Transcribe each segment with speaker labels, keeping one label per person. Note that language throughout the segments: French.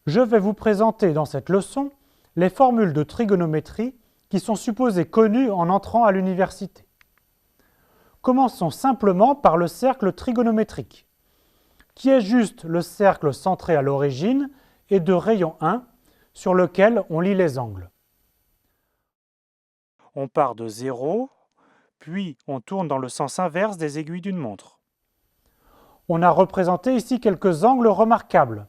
Speaker 1: Je vais vous présenter dans cette leçon les formules de trigonométrie qui sont supposées connues en entrant à l'université. Commençons simplement par le cercle trigonométrique, qui est juste le cercle centré à l'origine et de rayon 1 sur lequel on lit les angles. On part de 0, puis on tourne dans le sens inverse des aiguilles d'une montre. On a représenté ici quelques angles remarquables.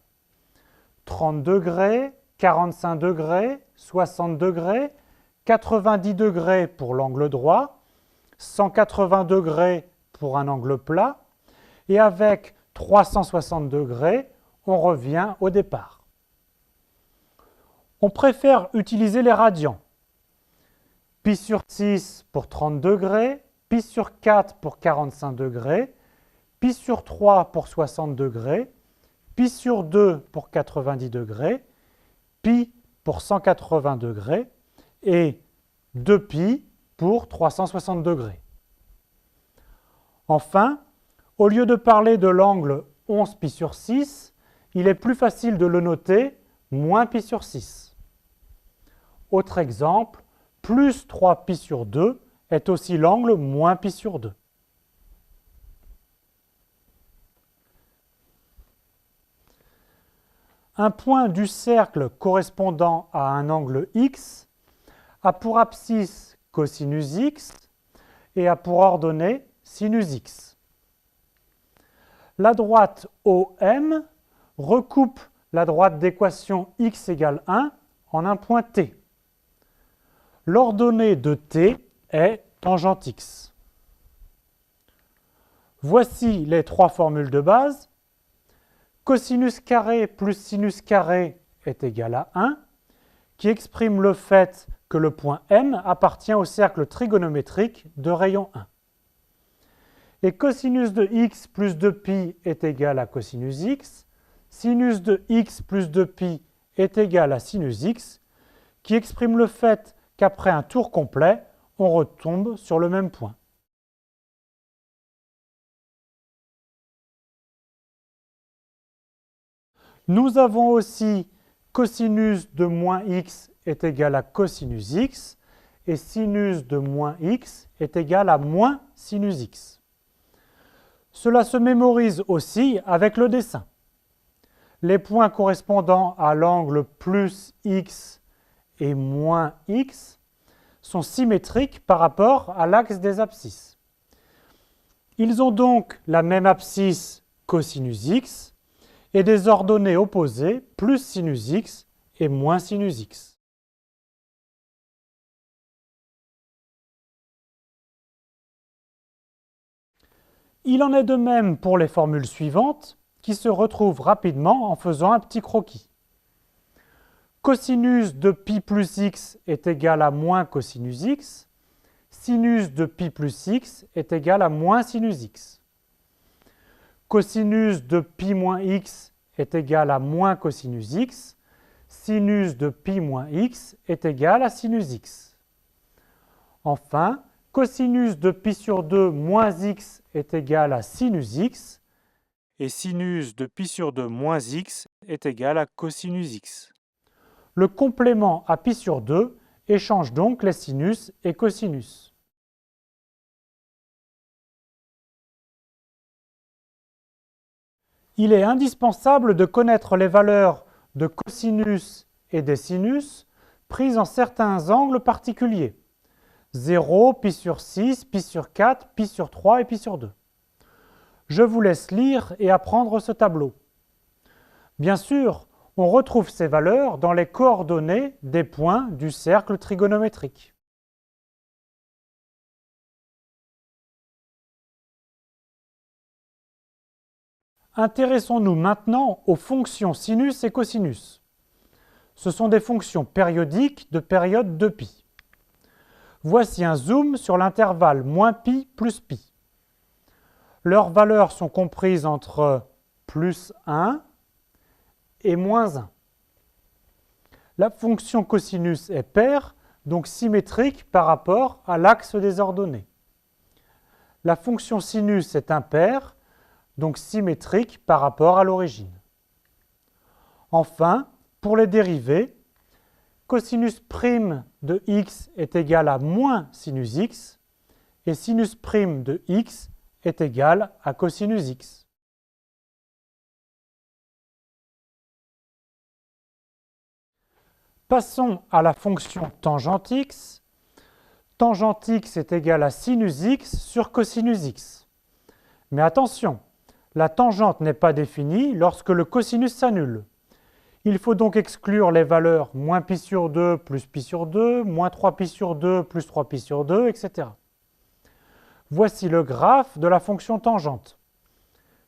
Speaker 1: 30 degrés, 45 degrés, 60 degrés, 90 degrés pour l'angle droit, 180 degrés pour un angle plat, et avec 360 degrés, on revient au départ. On préfère utiliser les radians. Pi sur 6 pour 30 degrés, pi sur 4 pour 45 degrés, pi sur 3 pour 60 degrés, pi sur 2 pour 90 degrés, pi pour 180 degrés et 2pi pour 360 degrés. Enfin, au lieu de parler de l'angle 11 pi sur 6, il est plus facile de le noter moins pi sur 6. Autre exemple, plus 3 pi sur 2 est aussi l'angle moins pi sur 2. Un point du cercle correspondant à un angle x a pour abscisse cosinus x et a pour ordonnée sinus x. La droite OM recoupe la droite d'équation x égale 1 en un point T. L'ordonnée de T est tangente x. Voici les trois formules de base. Cosinus carré plus sinus carré est égal à 1, qui exprime le fait que le point M appartient au cercle trigonométrique de rayon 1. Et cosinus de x plus 2pi est égal à cosinus x, sinus de x plus 2pi est égal à sinus x, qui exprime le fait qu'après un tour complet, on retombe sur le même point. Nous avons aussi cosinus de moins x est égal à cosinus x et sinus de moins x est égal à moins sinus x. Cela se mémorise aussi avec le dessin. Les points correspondant à l'angle plus x et moins x sont symétriques par rapport à l'axe des abscisses. Ils ont donc la même abscisse cosinus x et des ordonnées opposées plus sinus x et moins sinus x. Il en est de même pour les formules suivantes qui se retrouvent rapidement en faisant un petit croquis. Cosinus de pi plus x est égal à moins cosinus x, sinus de pi plus x est égal à moins sinus x. Cosinus de pi moins x est égal à moins cosinus x, sinus de pi moins x est égal à sinus x. Enfin, cosinus de pi sur 2 moins x est égal à sinus x, et sinus de pi sur 2 moins x est égal à cosinus x. Le complément à pi sur 2 échange donc les sinus et cosinus. Il est indispensable de connaître les valeurs de cosinus et des sinus prises en certains angles particuliers. 0, pi sur 6, pi sur 4, pi sur 3 et pi sur 2. Je vous laisse lire et apprendre ce tableau. Bien sûr, on retrouve ces valeurs dans les coordonnées des points du cercle trigonométrique. Intéressons-nous maintenant aux fonctions sinus et cosinus. Ce sont des fonctions périodiques de période de pi. Voici un zoom sur l'intervalle moins pi plus pi. Leurs valeurs sont comprises entre plus 1 et moins 1. La fonction cosinus est paire, donc symétrique par rapport à l'axe des ordonnées. La fonction sinus est impaire, donc symétrique par rapport à l'origine. Enfin, Pour les dérivés, cosinus prime de x est égal à moins sinus x et sinus prime de x est égal à cosinus x. Passons à la fonction tangente x. Tangente x est égal à sinus x sur cosinus x. Mais attention, la tangente n'est pas définie lorsque le cosinus s'annule. Il faut donc exclure les valeurs moins pi sur 2 plus pi sur 2, moins 3pi sur 2 plus 3pi sur 2, etc. Voici le graphe de la fonction tangente.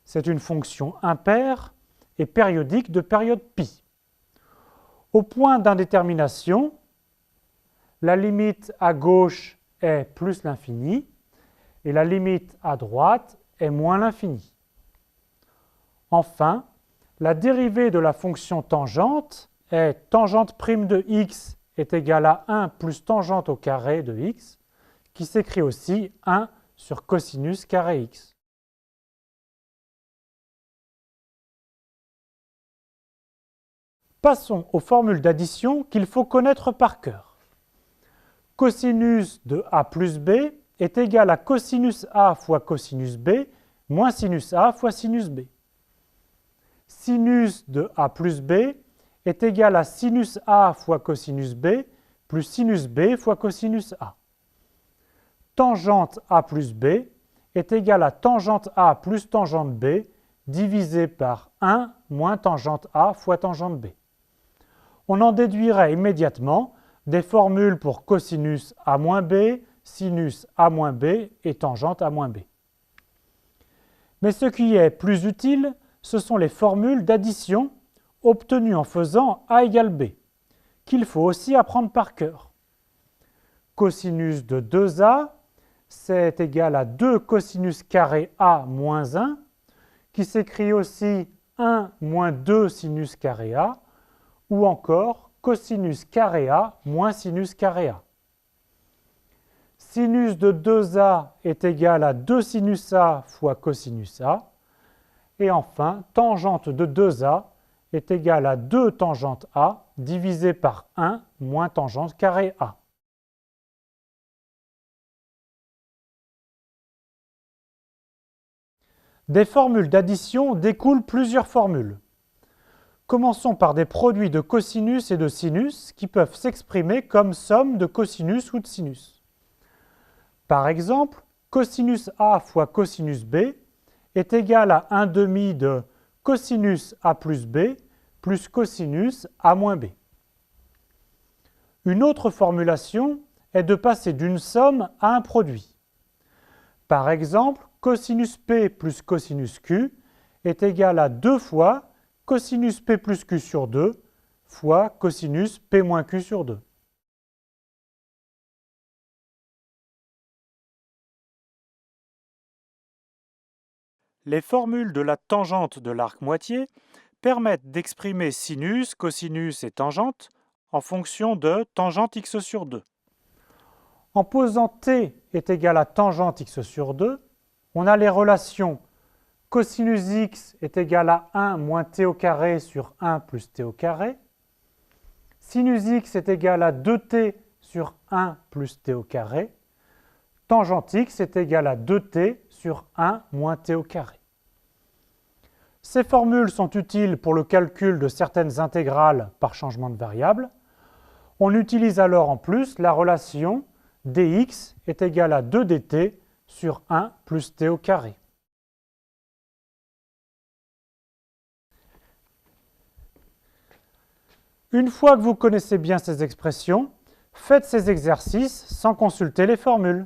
Speaker 1: C'est une fonction impaire et périodique de période pi. Au point d'indétermination, la limite à gauche est plus l'infini et la limite à droite est moins l'infini. Enfin, la dérivée de la fonction tangente est tangente prime de x est égale à 1 plus tangente au carré de x, qui s'écrit aussi 1 sur cosinus carré x. Passons aux formules d'addition qu'il faut connaître par cœur. Cosinus de a plus b est égal à cosinus a fois cosinus b moins sinus a fois sinus b. Sinus de a plus b est égal à sinus a fois cosinus b plus sinus b fois cosinus a. Tangente a plus b est égal à tangente a plus tangente b divisé par 1 moins tangente a fois tangente b. On en déduirait immédiatement des formules pour cosinus a moins b, sinus a moins b et tangente a moins b. Mais ce qui est plus utile, ce sont les formules d'addition obtenues en faisant a égale b, qu'il faut aussi apprendre par cœur. Cosinus de 2a, c'est égal à 2 cosinus carré a moins 1, qui s'écrit aussi 1 moins 2 sinus carré a, ou encore cosinus carré a moins sinus carré a. Sinus de 2a est égal à 2 sinus a fois cosinus a. Et enfin, tangente de 2a est égale à 2 tangente a divisé par 1 moins tangente carré a. Des formules d'addition découlent plusieurs formules. Commençons par des produits de cosinus et de sinus qui peuvent s'exprimer comme somme de cosinus ou de sinus. Par exemple, cosinus a fois cosinus b est égal à 1 demi de cosinus a plus b plus cosinus a moins b. Une autre formulation est de passer d'une somme à un produit. Par exemple, cosinus p plus cosinus q est égal à 2 fois cosinus p plus q sur 2 fois cosinus p moins q sur 2. Les formules de la tangente de l'arc moitié permettent d'exprimer sinus, cosinus et tangente en fonction de tangente x sur 2. En posant t est égal à tangente x sur 2, on a les relations cosinus x est égal à 1 moins t au carré sur 1 plus t au carré, sinus x est égal à 2t sur 1 plus t au carré, tangente x est égal à 2t sur 1 moins t au carré. Ces formules sont utiles pour le calcul de certaines intégrales par changement de variable. On utilise alors en plus la relation dx est égal à 2 dt sur 1 plus t au carré. Une fois que vous connaissez bien ces expressions, faites ces exercices sans consulter les formules.